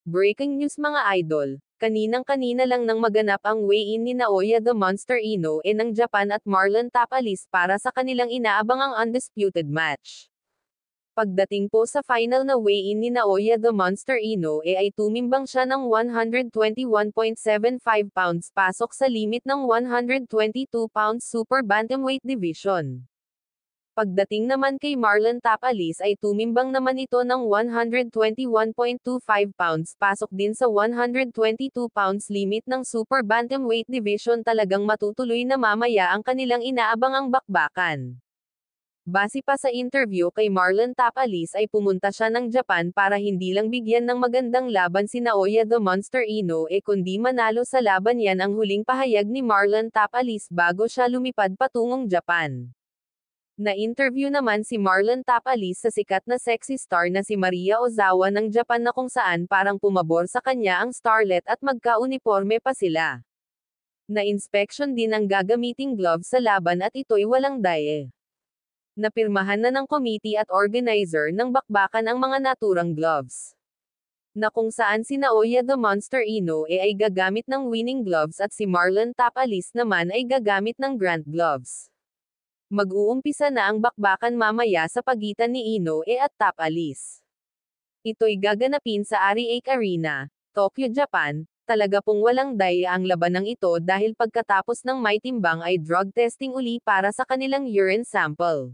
Breaking news mga idol, kaninang-kanina lang nang maganap ang weigh-in ni Naoya the Monster Inoue ng Japan at Marlon Tapales para sa kanilang inaabangang undisputed match. Pagdating po sa final na weigh-in ni Naoya the Monster Inoue ay tumimbang siya ng 121.75 pounds pasok sa limit ng 122 pounds super bantamweight division. Pagdating naman kay Marlon Tapales ay tumimbang naman ito ng 121.25 pounds pasok din sa 122 pounds limit ng super bantamweight division. Talagang matutuloy na mamaya ang kanilang inaabangang bakbakan. Base pa sa interview kay Marlon Tapales ay pumunta siya ng Japan para hindi lang bigyan ng magandang laban si Naoya the Monster Inoue kundi manalo sa laban. Yan ang huling pahayag ni Marlon Tapales bago siya lumipad patungong Japan. Na-interview naman si Marlon Tapales sa sikat na sexy star na si Maria Ozawa ng Japan na kung saan parang pumabor sa kanya ang starlet at magka-uniforme pa sila. Na-inspection din ang gagamiting gloves sa laban at ito'y walang dye. Napirmahan na ng committee at organizer ng bakbakan ang mga naturang gloves. Na kung saan si Naoya the Monster Inoue ay gagamit ng winning gloves at si Marlon Tapales naman ay gagamit ng Grant gloves. Mag-uumpisa na ang bakbakan mamaya sa pagitan ni Inoue at Tapales. Ito'y gaganapin sa REH Arena, Tokyo, Japan. Talaga pong walang daya ang labanang ito dahil pagkatapos ng may timbang ay drug testing uli para sa kanilang urine sample.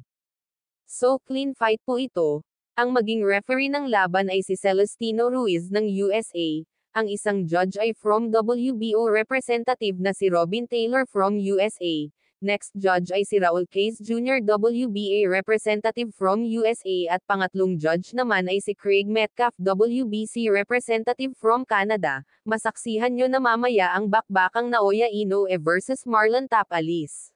So clean fight po ito. Ang maging referee ng laban ay si Celestino Ruiz ng USA. Ang isang judge ay from WBO representative na si Robin Taylor from USA. Next judge ay si Raul Case Jr. WBA representative from USA at pangatlong judge naman ay si Craig Metcalf WBC representative from Canada. Masaksihan nyo na mamaya ang bakbakang Naoya Inoue versus Marlon Tapales.